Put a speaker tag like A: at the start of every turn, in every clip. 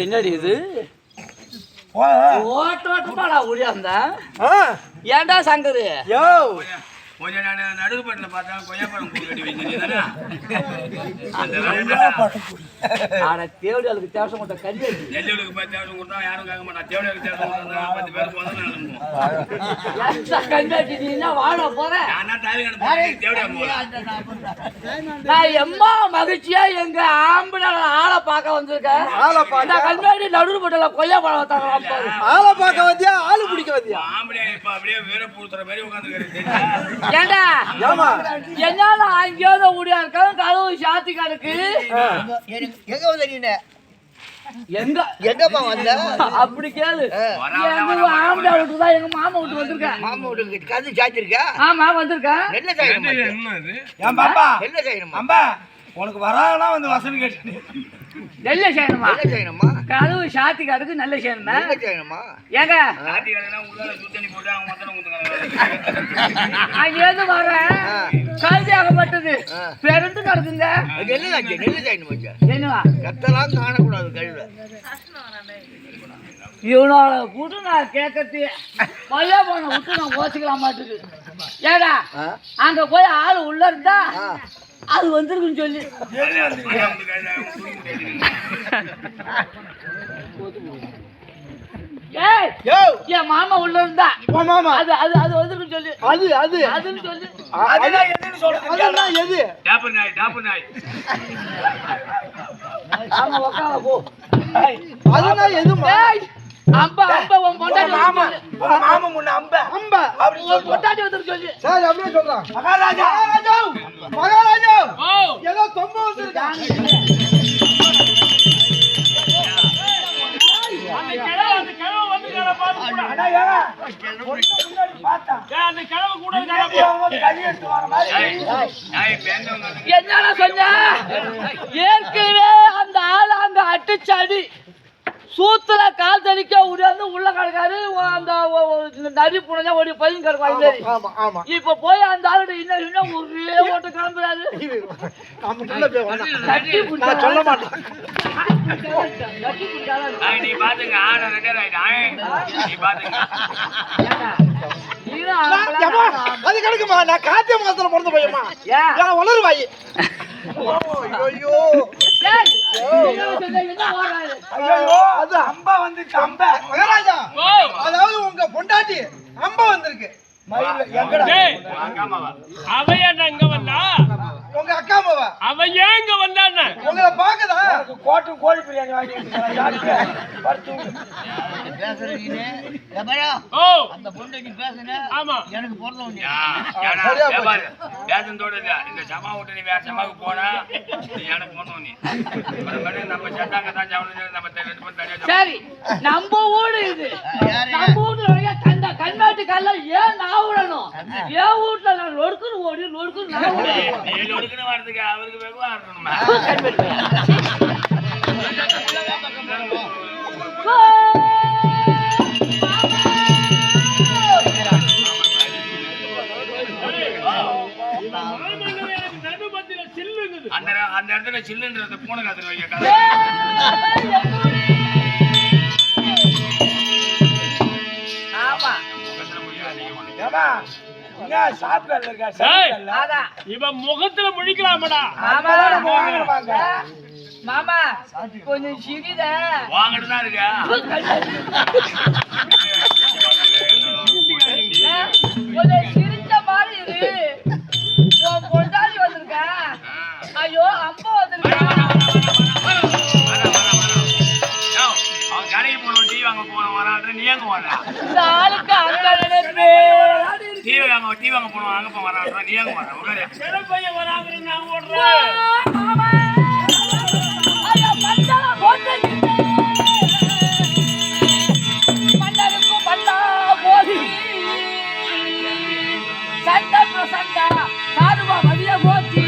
A: என்னடி இது ஓட்டோட்டமாடா ஒடியாந்தா ஏன்டா சங்கரு யோ
B: கொஞ்சம் நான் நடுவுப்பட்டில் பார்த்தா கொய்யாப்பழம் பூ கட்டி வைக்கிறேன்
A: தேவடியாளுக்கு தேவசம் கொடுத்தா கஞ்சி
B: நெல்லுக்கு போய் தேவசம் கொடுத்தா யாரும் கேட்க மாட்டான் தேவடியாளுக்கு தேவசம் கொடுத்தா 10 பேருக்கு
A: கஞ்சி வாழ போறேன்
B: நான்
A: எம்மா மகிழ்ச்சியா எங்க ஆம்பளை ஆளை பார்க்க வந்திருக்கேன் கல்யாணி நடுவுப்பட்டில கொய்யாப்பழம்
C: ஆளை பார்க்க வந்தியா ஆளு பிடிக்க வந்தியா
B: ஆம்பளையா இப்ப அப்படியே வேற பூத்துற மாதிரி உட்காந்துக்கிறேன்
A: ஏண்டா என்னால அங்கேயாவது ஊடியா இருக்காது கதவு சாத்தி கணக்கு
C: எங்க வந்து
A: எங்க
C: எங்கப்பா வந்த
A: அப்படி கேளு ஆம்பளை வீட்டுக்கு தான் எங்க மாமா வீட்டு வந்திருக்கேன்
C: மாமா வீட்டுக்கு கதவு சாத்திருக்கா
A: ஆமா வந்திருக்கேன்
C: என்ன செய்யணும்
B: ஏன் பாப்பா
C: என்ன செய்யணும்
B: அம்பா உனக்கு வராங்கன்னா வந்து வசதி கேட்டு
A: நெல்ல செய்யணுமா
C: என்ன செய்யணுமா
A: கதவு சாத்தி கணக்கு நல்ல செய்யணுமா
C: என்ன செய்யணுமா
A: ஏங்க
B: சாத்தி கடனா உள்ளால சுத்தனி போட்டு அவங்க மத்தன ஊத்துறாங்க
A: அங்கேருந்து வரேன் கல்வி ஆகப்பட்டது பெருந்து கிடக்குங்க
C: என்ன செய்யணும்
A: என்னவா
C: கத்தலாம் காணக்கூடாது கழுவ
A: இவனோட கூட்டு நான் கேட்கறது பையா போன விட்டு நான் ஓசிக்கலாம் மாட்டுக்கு ஏடா அங்க போய் ஆள் உள்ள இருந்தா அது வந்துருக்குன்னு சொல்லி என் மாமா உள்ள இருந்தா
C: மாமா
A: அது அது அது வந்துருக்குன்னு சொல்லி அதுன்னு சொல்லி
C: எது
A: ஆமா உக்கால போ
C: அதுதான் எதுமா
A: அம்பா உன் பொண்டாட்டி
B: மாமா முன்ன அம்பா அப்படி
A: உன் பொண்டாட்டி வந்துருக்கு சொல்லி
C: சரி அப்படியே சொல்றான்
B: மகாராஜா
C: ஏதோ தொம்ப வந்துருக்கான்
A: என்னடா சொன்ன ஏற்கனவே அந்த ஆள் அங்க அடிச்சாடி சூத்துல கால் தடிக்க உடையாந்து உள்ள கிடக்காரு அந்த நரி புனைஞ்சா ஒரு பையன் கிடக்கும் இப்ப போய் அந்த ஆளோட இன்னும் ஒரே ஓட்ட கிளம்புறாரு
C: சொல்ல மாட்டேன்
B: நீ பாத்துங்க ஆட ரிட்டையர் ஆயிட்டான் நீ பாத்துங்க
C: அது கிடைக்குமா நான் காத்திய மாசத்துல பிறந்த பையமா ஏன் வளருவாயி ஐயோ
B: அது அம்பா வந்துச்சு அம்பா
C: மகாராஜா அதாவது உங்க பொண்டாட்டி அம்பா வந்திருக்கு
D: அவ என்ன இங்க வந்தா
C: உங்க அக்கா மாவா
D: அவ ஏங்க வந்தான்னு
C: உங்களை பாக்குதா
B: கோட்டு கோழி பிரியாணி வாங்கி
D: ஓ
C: அந்த பொண்டாட்டி பேசுன
D: ஆமா
C: எனக்கு பொருள்
B: பேசந்தோட இந்த சமா விட்டு நீ வேற சமாவுக்கு போனா நீ எனக்கு போனோம் நீ நம்ம சட்டாங்க தான் நம்ம
A: சரி நம்ம ஊடு இது நம்ம வீட்டுல கண்ணாட்டு கல்ல ஏன் நான் விடணும் என் வீட்டுல நான் லொடுக்குன்னு ஓடி லொடுக்குன்னு நான்
B: நீ லொடுக்குன்னு வர்றதுக்கு அவருக்கு வெகுவா இருக்கணுமா அந்த இடத்துல சில்லுன்றது பூனை காத்துட்டு வைக்க
C: இங்க சாப்பிடல இருக்கா
D: ஏய்,
C: சாப்பிடல
A: அதான்
D: இவன் முகத்துல முழிக்கலாமடா.
A: ஆமா
C: நம்ம வாங்குறோமாங்க
A: மாமா கொஞ்சம் சிரித
B: வாங்கிட்டு தான் இருக்கா
A: கொஞ்சம் சிரிச்ச மாதிரி இரு உன் பொண்டாடி வந்திருக்கா ஐயோ அம்மா வந்திருக்கா
B: அவன் கடைக்கு போனோம் டீ வாங்க போனோம் வரான்ற நீ எங்க வர
A: இந்த ஆளுக்கு அங்க நினைப்பே
B: டீ வாங்க போனோம் அங்க போ வரான்ற நீ எங்க வர உடனே
D: சின்ன பையன் வராங்கன்னு நான் ஓடுறேன்.
A: மாமா ஐயோ மண்டல போட்டுக்கிட்டே மன்னருக்கு மல்லா போதி சண்டை சண்டை சாருவா மதிய போத்தி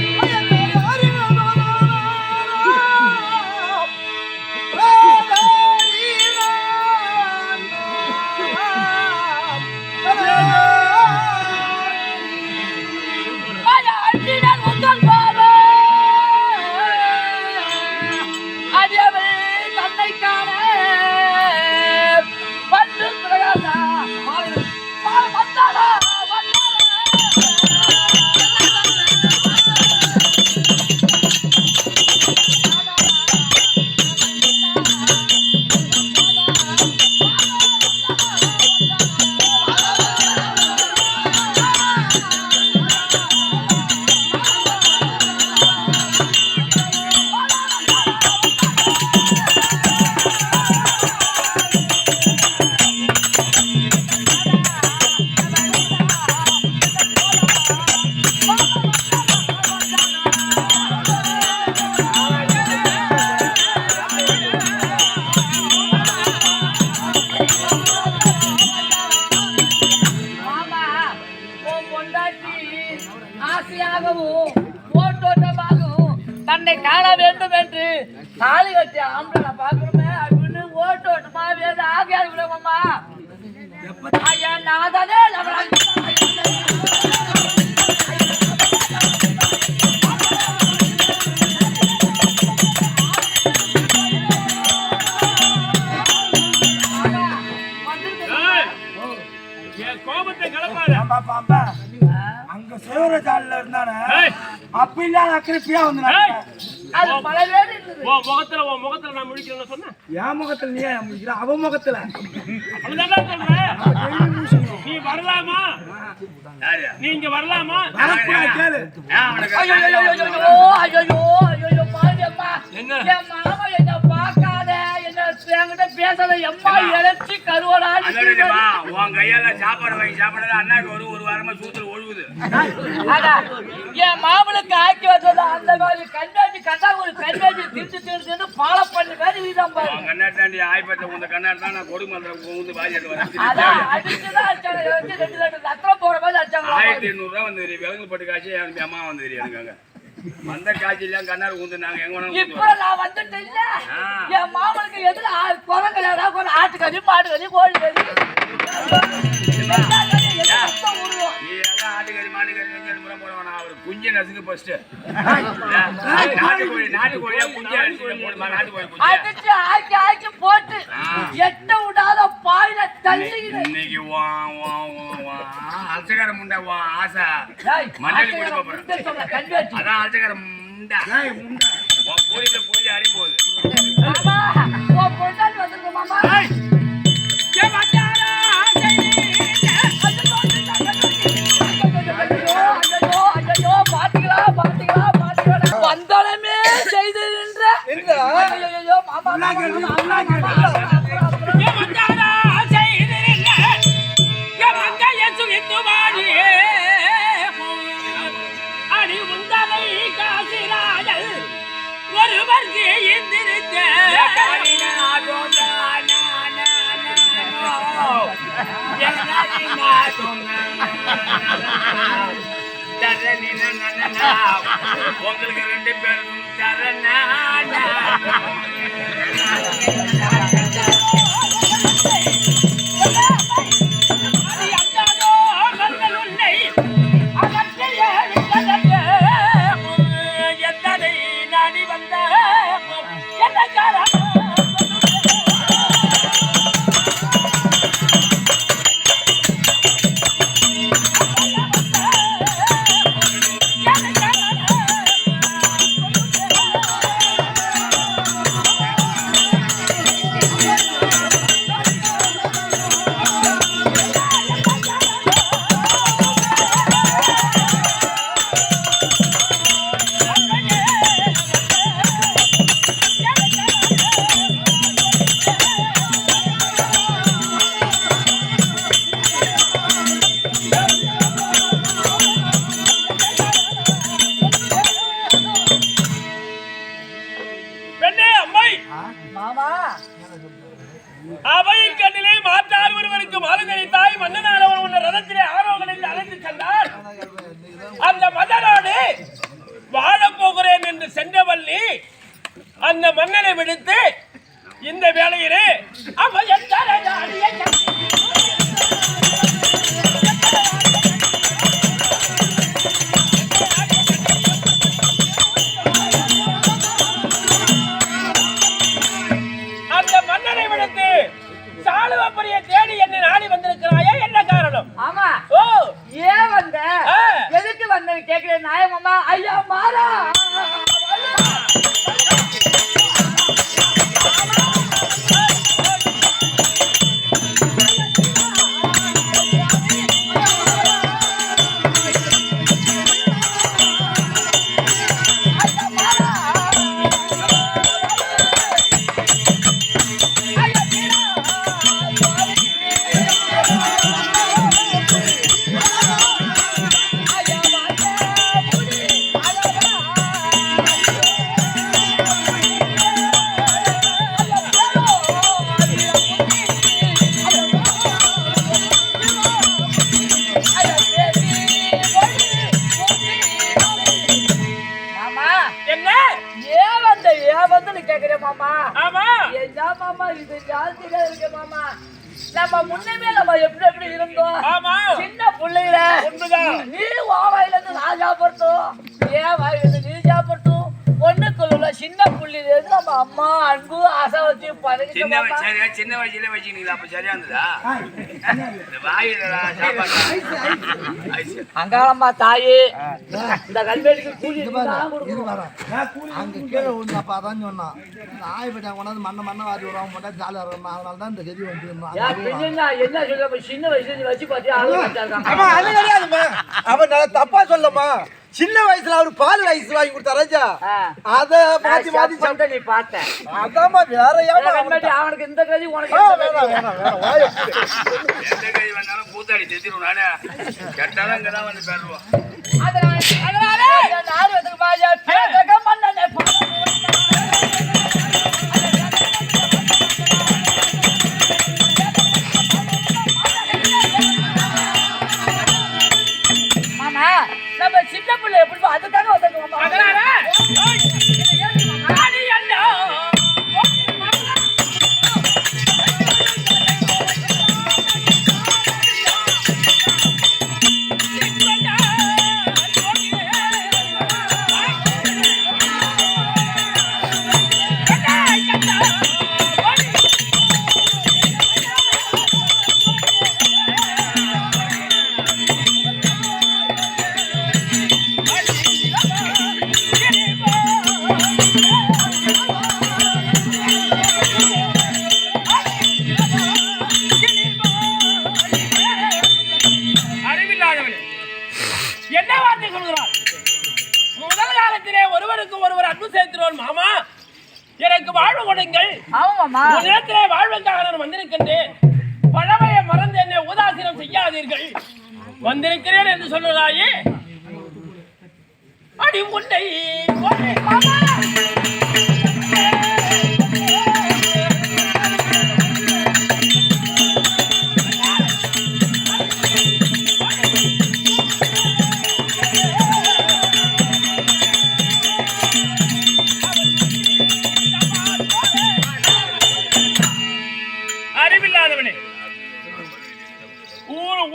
A: ஆசையாகவும் ஓட்டோட்டமாகவும் தன்னை காண வேண்டும் என்று தாலி கட்டி ஆம்பளை பாக்குறோமே அப்படின்னு ஓட்டோட்டமா வேறு ஆகையாது விடுவோம்மா ஐயா நாதனே
D: என் கோபத்தை கிளப்பாத.
C: பாப்பா அங்க சிவராஜால இருந்தானே
D: ஏய்,
C: அப்ப இல்ல அக்கிரிப்பியா வந்து
D: ஏய்,
A: அது பல பேர் இருக்குது
D: உன் முகத்துல நான் முழிக்கிறேன்னு சொன்னேன்.
C: என் முகத்துல நீ ஏன் முடிக்கிற அவ முகத்துல
D: அப்படிதான் சொல்றேன். நீ வரலாமா?
B: யாரு
D: நீ இங்க வரலாமா?
C: வரக்கூடாது கேளு
A: ஐயோ ஐயோ ஐயோ ஐயோ ஐயோ பாருங்கம்மா
D: என்ன?
A: என் மாமா என்ன பார்க்காத என்ன என்கிட்ட பேசாத எம்மா இறைச்சி கருவடாடி
B: அதோடமா உன் கையால சாப்பாடு வாங்கி சாப்பிடாத அண்ணாக்கு ஒரு வாரமா சூத்துல ஒழுகுது
A: அதான் என் மாமனுக்கு ஆக்கி வச்சது அந்த மாதிரி கண்ணாடி கண்டா ஒரு கண்ணாடி திண்டு திண்டு ஃபாலோ பண்ணி மாதிரி வீதம் பாரு
B: உன் கண்ணாட்டாண்டி ஆய்ப்பட்ட உந்த கண்ணாடி தான் நான் கொடுமை வந்து பாதிட்டு
A: அதான்
B: வரேன்
A: அடிச்சுதான் அடிச்சாங்க வந்து 2 லட்சம் ரத்தம் போற மாதிரி அடிச்சாங்க
B: 1800 ரூபா வந்து விலங்கு பட்டு காய்ச்சி என் அம்மா வந்து எனக்கு வந்த காய்ச்சி எல்லாம் கண்ணாடி ஊந்து நாங்க எங்க
A: இப்ப
B: வேணாலும்
A: நான் வந்துட்டு இல்ல என் மாமனுக்கு எதிர குரங்கலடா ஒரு ஆட்டுக்கறி மாட்டுக்கறி கோழிக்கறி
B: நீ எல்லாம் ஆட்டுக்கறி மாட்டுக்கறி நெஞ்சு புறம் போட வேணாம் அவர் குஞ்சு நசுக்கு ஃபர்ஸ்ட் நாட்டுக்கோழியா குஞ்சு அடிச்சு போடுமா நாட்டுக்கோழி குஞ்சு
A: அடிச்சு ஆக்கி ஆக்கி போட்டு எட்ட விடாத பாயில தள்ளிக்கிட்டு
B: இன்னைக்கு அல்சகார முண்டா ஆசை மண்டலி குடி போறேன்
A: கண்காட்சி
B: அதான் அல்சகார முண்டா பூரியில பூரி அடி போகுது
A: மாமா உன் பொண்டாட்டி வந்திருக்கு மாமா வந்தனமே செய்து நின்ற ஐயோ மாமா
D: ஒருவருக்கு எந்திருக்க
B: உங்களுக்கு 2 பேரும் தரணா
A: Thank you.
D: விடுத்து இந்த வேளையிலே அவன் தரதாடியை அந்த மன்னனை விடுத்து சாளுவப்பரிய தேடி என்னை நாடி வந்திருக்கிறாயா? என்ன காரணம்?
A: ஆமா.
D: ஓ,
A: ஏன் வந்த? எதுக்கு வந்தேன்னு கேக்குறேன் நாயமாமா. ஐயா மாறா நம்ம முன்னமே நம்ம எப்படி இருந்தோம். சின்ன பிள்ளைல நீ வாயில இருந்து நான் சாப்பிட்டோம், ஏன் வாயில இருந்து நீ சாப்பிட்டோம். பொண்ணுக்குள்ள சின்ன புள்ளில இருந்து நம்ம அம்மா அன்பு ஆசை வச்சு பழகி
B: சின்ன வயசுல வச்சுக்கிட்டீங்களா? அப்ப சரியா இருந்ததா?
A: அங்காளம்மா தாயி இந்த கல்வெட்டுக்கு கூலி
C: அங்க கீழே விழுந்தாப்பா அதான் சொன்னான். ஆய்பட்டா கொண்டாந்து மண்ண வாரி விடுவாங்க போட்டா ஜாலியா இருக்கணும். அதனாலதான் இந்த கதி வந்து
A: என்ன சொல்ற? சின்ன வயசுல வச்சு பாத்தியா?
C: அவன் தப்பா சொல்லமா? சின்ன வயசுல அவரு பால் ஐஸ் வாங்கி கொடுத்தாராஜா, அத மாத்தி மாத்தி சாப்பிட்ட நீ பார்த்த. அதாமா வேற அவனுக்கு இந்த கதி உனக்கு
B: எந்த கை வந்தாலும் கூத்தாடி செத்துரும். நானே கெட்டாலும் இங்கதான் வந்து பேருவோம்.
A: அதனால நாடு வந்து பாஜா மன்னனை மாமா நம்ம சின்ன பிள்ளை எப்படி அதுக்காக வந்துருக்கோம்.
D: என்ன வார்த்தை சொல்கிறார்? முதல் காலத்திலே ஒருவருக்கு ஒருவர் அன்பு சேர்க்கிறோம். மாமா எனக்கு வாழ்வு கொடுங்கள். இடத்திலே வாழ்வுக்காக நான் வந்திருக்கின்றேன். பழமையை மறந்து என்னை உதாசீனம் செய்யாதீர்கள். வந்திருக்கிறேன் என்று சொல்லுறாயே அடி முண்டை மாமா.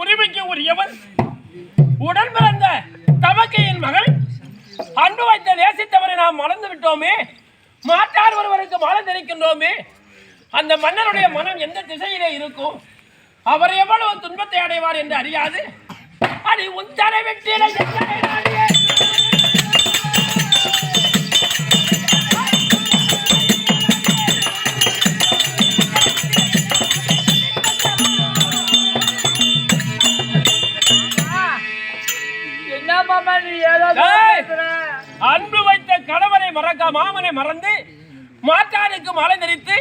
D: உரிமைக்கு உரியவன் உடன் பிறந்த தமக்கையின் மகள் அன்பு வைத்த நேசித்தவரை நாம் மறந்து விட்டோமே. மாற்றார் ஒருவருக்கு மனம் தெரிக்கின்றோமே. அந்த மன்னனுடைய மனம் எந்த திசையிலே இருக்கும்? அவர் எவ்வளவு துன்பத்தை அடைவார் என்று அறியாது அடி உன் தலை வெற்றியில அன்பு வைத்த கணவனை மறக்க மாமனை மறந்து மாற்றாருக்கு மலை தெரித்து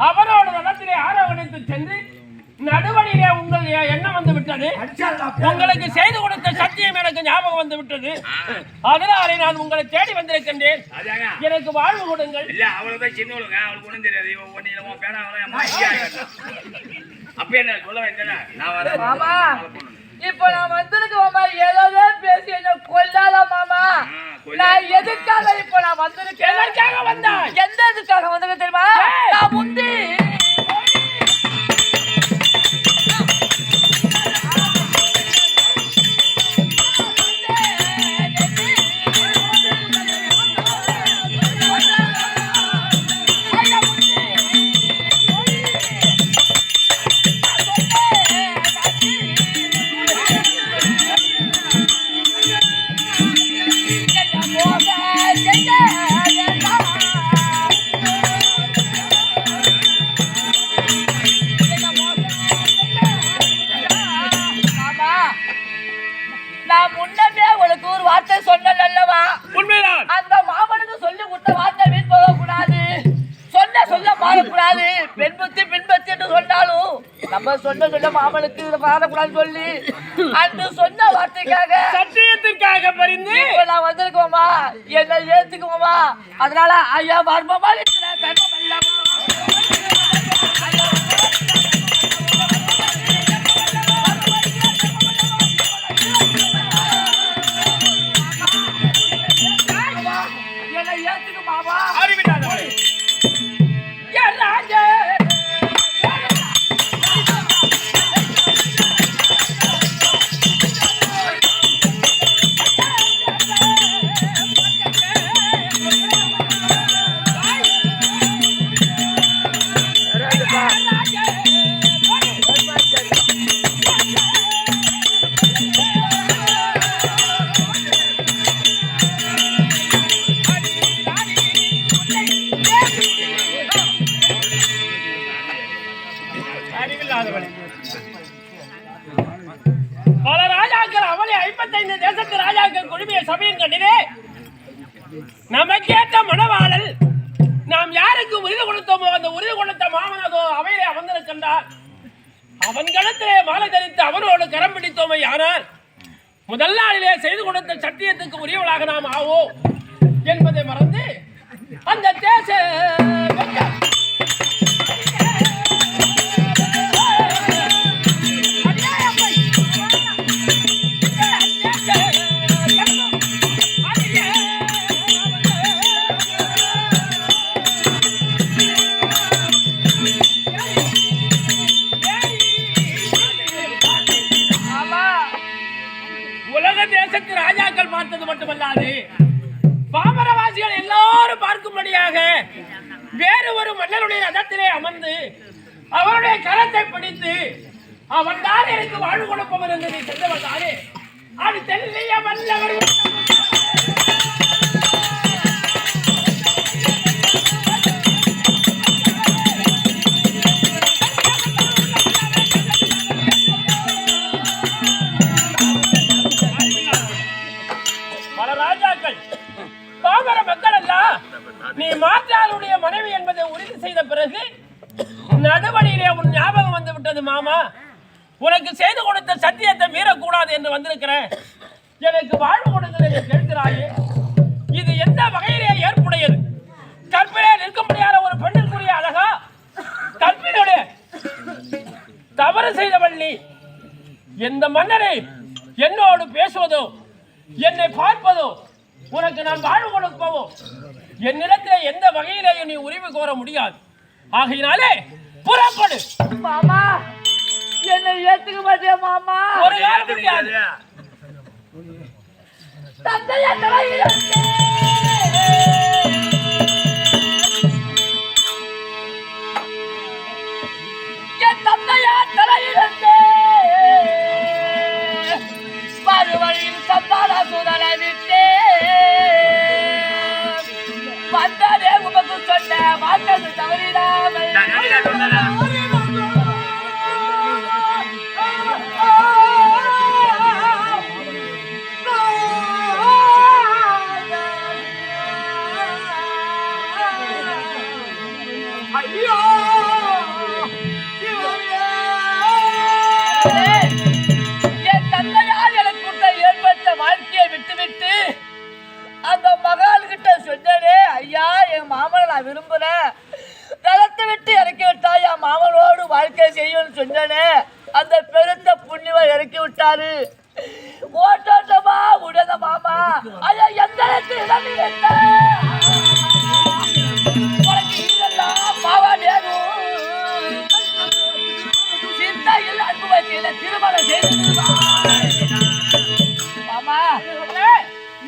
D: அவரோட நடத்திலே ஆரோகணித்து சென்று நடுவழியிலே உங்கள் எண்ணம் வந்து விட்டது. உங்களுக்கு செய்து கொடுத்த சத்தியம் எனக்கு ஞாபகம் வந்து விட்டது. அதனாலே நான் உங்களை தேடி வந்திருக்கின்றேன். எனக்கு வாழ்வு கொடுங்கள்.
B: இல்ல அவ்வளவுதான் சின்னவளுங்க, அவளுக்கு ஒண்ணும் தெரியாது. அப்ப என்ன சொல்ல வேண்டியதானே? நான் வரேன்.
A: இப்ப நான் வந்திருக்கோமா? ஏதோ பேசி என்ன கொல்லாத மாமா. நான் எதுக்காக இப்ப நான் வந்திருக்கேன்?
D: எதற்காக வந்தா?
A: எந்த எதுக்காக வந்திருக்கேன் நான் முன்னமே உனக்கு ஒரு வார்த்தை சொன்னேன் அல்லவா?
D: உண்மைதான்.
A: அந்த மாமனுக்கு சொல்லி விட்ட வார்த்தை வீண் போக கூடாது, சொல்ல மாறக்கூடாது. பெண் புத்தி என்று சொன்னாலும் நம்ம சொல்ல மாமனுக்கு மாறக்கூடாதுன்னு சொல்லி அன்று சொன்ன வார்த்தைக்காக
D: சத்தியத்திற்காக பரிந்து
A: நான் வந்திருக்கோமா, என்ன ஏத்துக்குவோமா? அதனால ஐயா மர்மமா இருக்கிற கர்மம் அல்லவா? என்னை ஏத்துக்குமாவா?
D: அறிவிடாதவளே. என் ராஜா பல ராஜாக்கள் அவளை 55 தேசத்து ராஜாக்கள் குழுமிய சபையின் கண்டிலே நமக்கேற்ற மணவாளல் நாம் யாருக்கு உறுதி கொடுத்தோமோ அந்த உறுதி கொடுத்த மாமனதோ அவையிலே அமர்ந்திருக்கின்றார். அவன் களத்திலே மாலை தரித்து அவரோடு கரம் பிடித்தோமே ஆனால் முதல் நாளிலே செய்து கொடுத்த சத்தியத்துக்கு உரியவளாக நாம் ஆவோம் என்பதை மறந்து அந்த தேச ராஜாக்கள் பார்த்தது மட்டுமல்லாது பாமரவாசிகள் எல்லாரும் பார்க்கும்படியாக வேறு ஒரு மன்னருடைய ரதத்திலே அமர்ந்து அவருடைய கரத்தை பிடித்து அவன் தான் எனக்கு வாழ்வு கொடுப்பவர் என்று சென்றவர் தானே அது தெல்லிய வல்லவர். நீ மாற்றாருடைய மனைவி என்பதை உறுதி செய்த பிறகு நடுவழியிலே உன் ஞாபகம் வந்து விட்டது மாமா. உனக்கு செய்து கொடுத்த சத்தியத்தை மீறக்கூடாது என்று வந்திருக்கிறேன். எனக்கு வாழ்வு கொடுத்தது என்று கேட்கிறாயே, இது எந்த வகையிலே ஏற்புடையது? கற்பிலே நிற்க முடியாத ஒரு பெண்ணிற்குரிய அழகா? கற்பினுடைய தவறு செய்தவள் நீ. எந்த மன்னரை என்னோடு பேசுவதோ என்னை பார்ப்பதோ உனக்கு நான் வாழ்வு கொடுப்பவோ என்னிடத்திலே எந்த வகையிலேயும் நீ உரிமை கோர முடியாது. ஆகையினாலே புறப்படு.
A: மாமா என்னை ஏத்துக்க மாட்டியா மாமா?
D: ஒரு காலம் முடியாது.
A: தந்தையா தலையிலே என் தந்தையா தலையிலே மறுவழியில் சந்தான சூழலை விட்டே வந்தானே உமக்கு சொன்ன வார்த்தை தவறிடாமல் என் தந்தையால் எனக்கு ஏற்பட்ட வாழ்க்கையை விட்டுவிட்டு அந்த மகால் கிட்ட சொன்னே, ஐயா என் மாமனை நான் விரும்புறேன், தளத்தை விட்டு இறக்கி விட்டா என் மாமனோடு வாழ்க்கை செய்யும்னு சொன்னே. அந்த பெருத்த புண்ணியமா இறக்கி விட்டாரு. ஓட்டோட்டமா உடன மாமா ஐயா எந்த இடம் மாவா நேரும் சிந்தையில் அன்பு வச்சியில திருமணம் செய்து மாமா.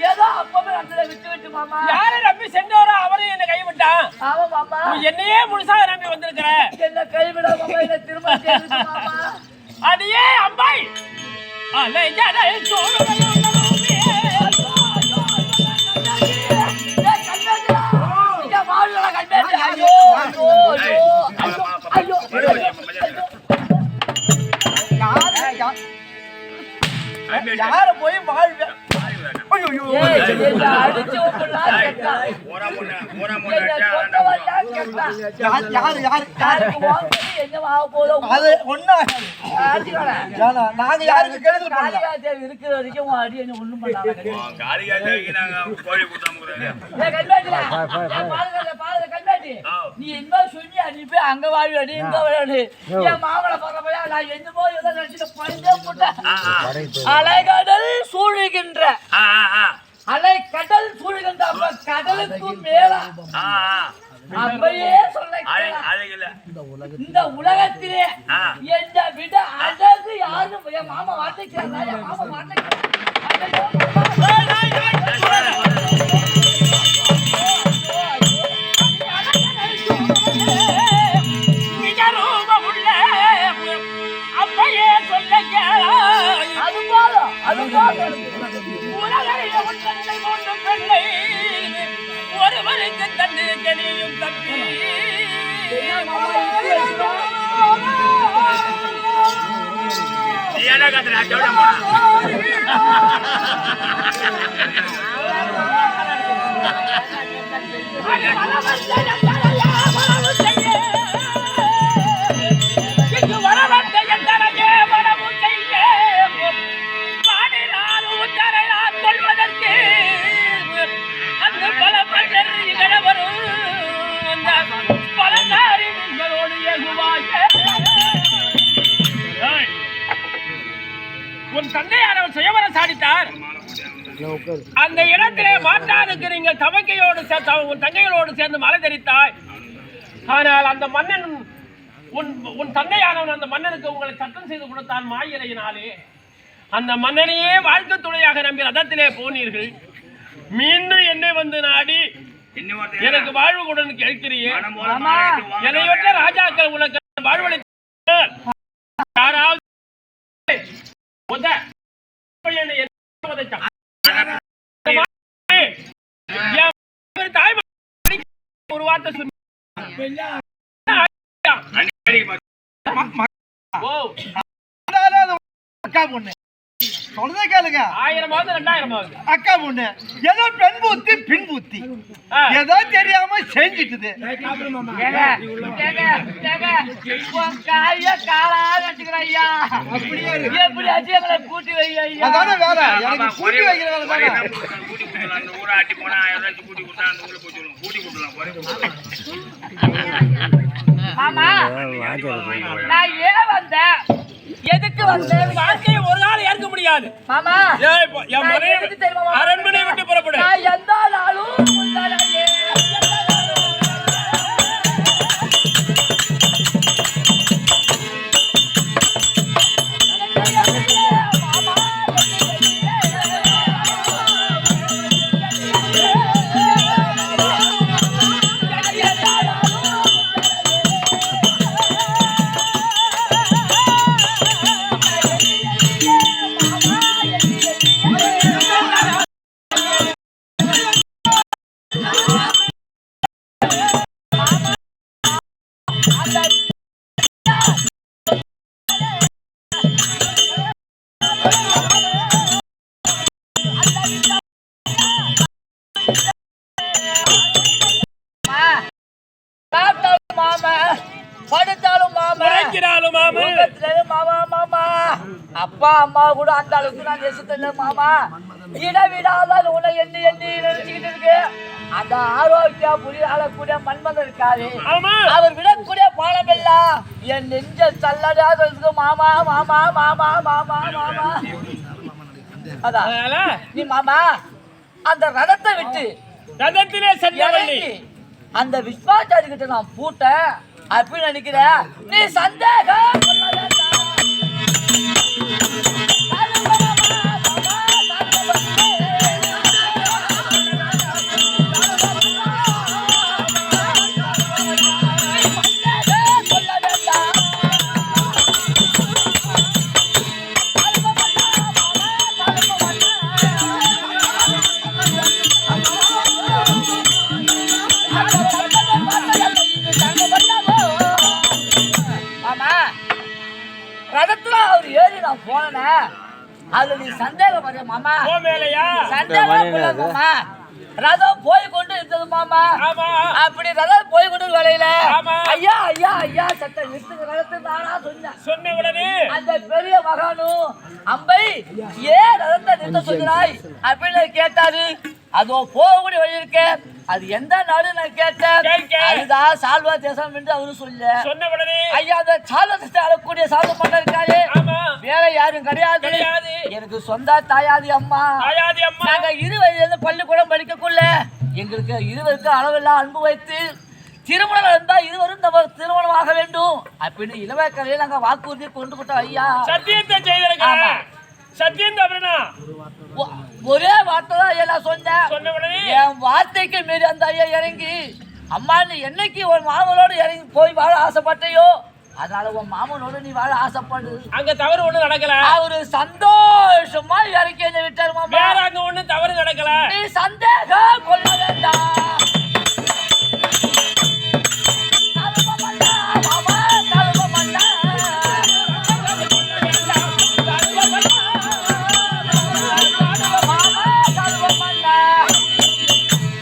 A: ஏதோ அப்பவே அந்த விட்டு மாமா.
D: யாரை நம்பி சென்றவரோ அவரையும் என்ன கைவிட்டான்.
A: ஆமா மாமா.
D: என்னையே முழுசாக நம்பி வந்திருக்கிற.
A: என்ன கைவிட மாமா, என்ன திருமணம் செய்து மாமா.
D: அடியே அம்பாய் அலைஜடை சோழமையுள்ளமே
A: ஐயோ ஐயோ ஐயோ
B: கம்பெனி
C: யார போய் வாழ்வேன்
A: அடிச்சு
C: அது ஒண்ணு நாங்க யாருக்கு கெடுதல் பண்ணல
A: இருக்கிற வரைக்கும் அடி என்ன ஒண்ணும் பண்ணாங்க நீ என்ன சொல்லி நீ போய் அங்க வாழ்வாடி இங்க வாழ்வாடி என் மாமலை பக்கம் நான் என்னமோ ஏதோ நினைச்சிட்டு பழிஞ்சே போட்டேன் அலைகடல் சூழுகின்ற அலை கடல் சூழுகின்ற அப்ப கடலுக்கு மேல அப்பயே சொல்ல இந்த உலகத்திலே என்னை விட அழகு யாரும் என் மாமா வார்த்தைக்கிறாரா என் மாமா வார்த்தைக்கிறார்
D: ஒருவருக்கு தந்து கனியும் தப்பி உன் தந்தையானவர் சுயவரம் சாதித்தார். அந்த இடத்திலே மாற்றானுக்கு நீங்கள் தமக்கையோடு உன் தங்கைகளோடு சேர்ந்து மலை தெரித்தாய். ஆனால் அந்த மன்னன் உன் தந்தையானவன் அந்த மன்னனுக்கு உங்களை சட்டம் செய்து கொடுத்தான் மாயிரையினாலே. அந்த மன்னனையே வாழ்க்கை துணையாக நம்பி ரதத்திலே போனீர்கள். மீண்டும் என்னை வந்து நாடி எனக்கு வாழ்வு கூட கேட்கிறியே. என்னையொற்ற ராஜாக்கள் உனக்கு வாழ்வழி யாராவது ஒரு வார்த்தை சொன்ன
C: அக்கா பொண்ணு சொல்றதே கேளுங்க.
D: 1000 2000
C: அக்கா பொண்ணு ஏதோ பெண் புத்தி பின் புத்தி ஏதோ தெரியாம செஞ்சுட்டுது.
A: கூட்டி வை
C: அதான வேலை. எனக்கு கூட்டி வைக்கிற வேலை தானே.
A: மாமா நான் ஏன் வந்தேன் எதுக்கு வந்தேன்?
D: வாழ்க்கையை ஒரு நாள் ஏற்க முடியாது
A: மாமா.
D: அரண்மனை விட்டு புறப்படு.
A: நான் எந்த நாளும் அப்பா அம்மா கூட அந்த அளவுக்கு நான் நேசித்தேன் மாமா. இடவிடாத உன்னை எண்ணி எண்ணி நினைச்சுக்கிட்டு இருக்கு. அந்த ஆரோக்கியா புரியாளக்கூடிய மன்மதன் இருக்காரு. அவர் விடக்கூடிய பாடம் எல்லாம் என் நெஞ்ச தள்ளடாத மாமா மாமா மாமா மாமா மாமா. அதான் நீ மாமா அந்த ரதத்தை விட்டு
D: ரதத்திலே சென்றவள்ளி
A: அந்த விஸ்வாச்சாரி கிட்ட நான் பூட்ட அப்படின்னு நினைக்கிற நீ சந்தேகம் ரதத்துல அவர் ஏறி நான் போனேன். அது நீ சந்தேகப்படுற மாமா.
D: போ மேலையா?
A: சந்தேகப்படாத மாமா. ரதம் போய் கொண்டு இருந்தது மாமா.
D: ஆமா.
A: அப்படி ரதம் போய் கொண்டு வேலையில
D: ஆமா.
A: ஐயா ஐயா ஐயா சட்ட நிறுத்துங்க ரதத்தை நானா சொன்னேன்.
D: சொன்ன உடனே
A: அந்த பெரிய மகானு அம்பை ஏன் ரதத்தை நிறுத்த சொல்கிறாய் அப்படின்னு கேட்டாரு. அதோ போகக்கூடிய வழி இருக்க அது எந்த நாடு நான் கேட்டேன். அதுதான் சால்வா தேசம் என்று அவரு
D: சொன்ன உடனே
A: ஐயா அந்த சால்வா தேசத்தை அழக்கூடிய சால்வ மன்னர் இருக்காரு. வேற யாரும் கிடையாது. எனக்கு சொந்த தாயாதி அம்மா. நாங்க 20 வயதுல இருந்து பள்ளிக்கூடம் படிக்கக்குள்ள எங்களுக்கு இருவருக்கு அளவெல்லாம் அன்பு வைத்து திருமணம் இருந்தா இருவரும் நம்ம திருமணம் ஆக வேண்டும் அப்படின்னு இளவக்கரையை நாங்க வாக்குறுதி கொண்டு போட்டோம் ஐயா.
D: சத்தியத்தை செய்திருக்க. சத்தியம் தவறுனா
A: ஒரே வார்த்தை தான் ஐயா நான் சொன்னேன். என் வார்த்தைக்கு மீறி அந்த ஐயா இறங்கி அம்மா நீ என்னைக்கு ஒரு மாமனோடு இறங்கி போய் வாழ ஆசைப்பட்டையோ அதனால உன் மாமனோடு நீ வாழ ஆசைப்படு.
D: அங்க தவறு ஒண்ணு நடக்கல.
A: அவரு சந்தோஷமா இறக்கி என்ன விட்டாரு மாமா.
D: வேற அங்க ஒண்ணு தவறு நடக்கல.
A: நீ சந்தேகம் கொள்ள வேண்டாம்.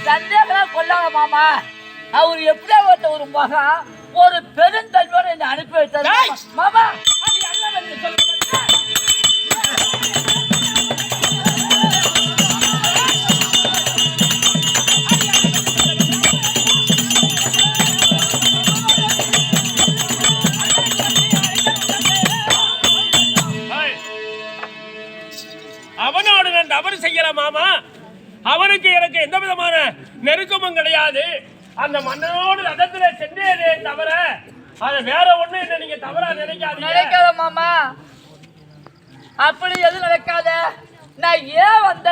A: சந்தேகம் கொள்ளாத மாமா. அவர் எப்படியாப்பட்ட ஒரு மகன் ஒரு பெருந்தன்மையோட என்னை அனுப்பி வைத்தார் மாமா.
D: அவனோடு நான் தவறு செய்யல மாமா. அவனுக்கு எனக்கு எந்த விதமான நெருக்கமும் கிடையாது. அந்த மன்னனோடு ரதத்துல சென்றேனே தவிர அது வேற ஒண்ணு என்ன நீங்க தவறா
A: நினைக்காத மாமா. அப்படி எதுவும் நடக்காத. நான் ஏன் வந்த